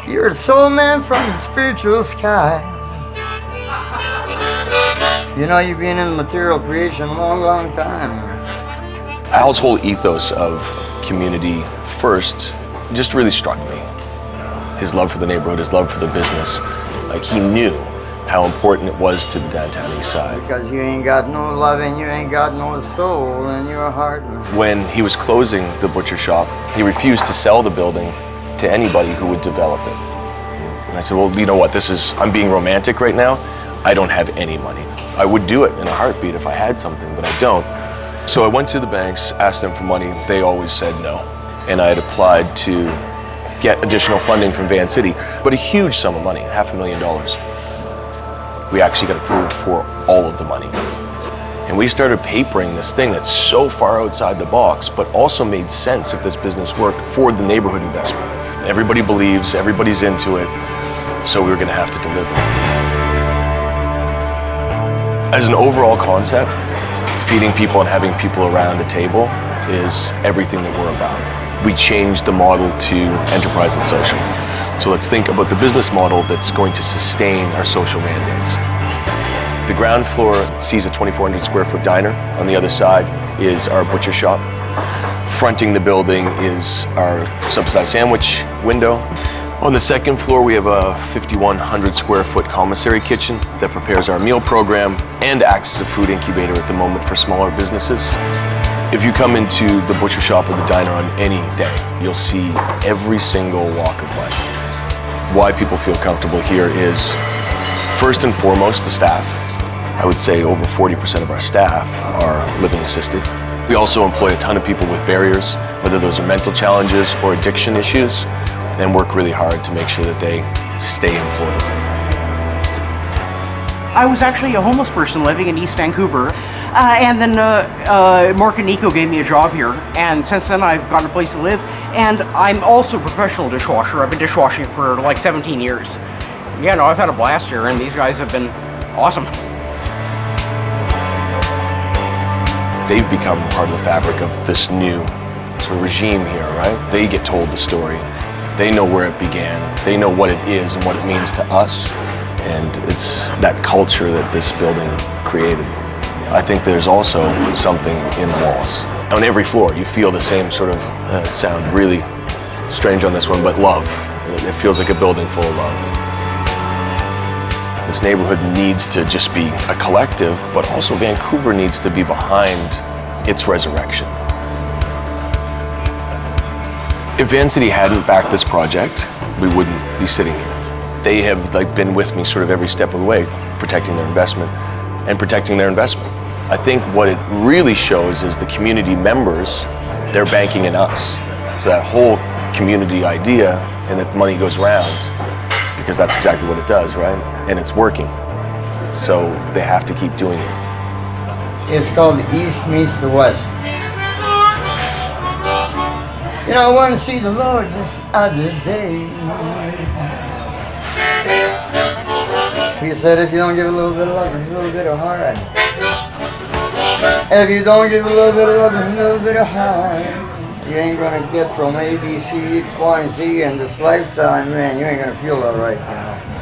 You're a soul man from the spiritual sky. You know, you've been in material creation a long, long time. Al's whole ethos of community first just really struck me. His love for the neighborhood, his love for the business. Like, he knew how important it was to the downtown east side. Because you ain't got no love and you ain't got no soul in your heart. When he was closing the butcher shop, he refused to sell the building to anybody who would develop it. And I said, well, you know what, I'm being romantic right now. I don't have any money. I would do it in a heartbeat if I had something, but I don't. So I went to the banks, asked them for money. They always said no. And I had applied to get additional funding from Van City, but a huge sum of money, $500,000. We actually got approved for all of the money. And we started papering this thing that's so far outside the box, but also made sense if this business worked for the neighborhood investment. Everybody believes, everybody's into it, so we were gonna have to deliver. As an overall concept, feeding people and having people around a table is everything that we're about. We changed the model to enterprise and social. So let's think about the business model that's going to sustain our social mandates. The ground floor sees a 2,400 square foot diner. On the other side is our butcher shop. Fronting the building is our subsidized sandwich window. On the second floor, we have a 5,100 square foot commissary kitchen that prepares our meal program and acts as a food incubator at the moment for smaller businesses. If you come into the butcher shop or the diner on any day, you'll see every single walk of life. Why people feel comfortable here is, first and foremost, the staff. I would say over 40% of our staff are living assisted. We also employ a ton of people with barriers, whether those are mental challenges or addiction issues, and work really hard to make sure that they stay employed. I was actually a homeless person living in East Vancouver, and then Mark and Nico gave me a job here, and since then I've got a place to live, and I'm also a professional dishwasher. I've been dishwashing for like 17 years. Yeah, no, I've had a blast here, and these guys have been awesome. They've become part of the fabric of this new sort of regime here, right? They get told the story. They know where it began. They know what it is and what it means to us. And it's that culture that this building created. I think there's also something in the walls. On every floor, you feel the same sort of, sound really strange on this one, but love. It feels like a building full of love. This neighborhood needs to just be a collective, but also Vancouver needs to be behind its resurrection. If Van City hadn't backed this project, we wouldn't be sitting here. They have been with me sort of every step of the way, protecting their investment and protecting their investment. I think what it really shows is the community members, they're banking in us. So that whole community idea and that money goes around, because that's exactly what it does, right? And it's working. So they have to keep doing it. It's called the East meets the West. You know, I want to see the Lord this other day. He said, if you don't give a little bit of love and a little bit of heart, if you don't give a little bit of love and a little bit of heart, you ain't gonna get from A, B, C, point Z in this lifetime, man. You ain't gonna feel all right, you know.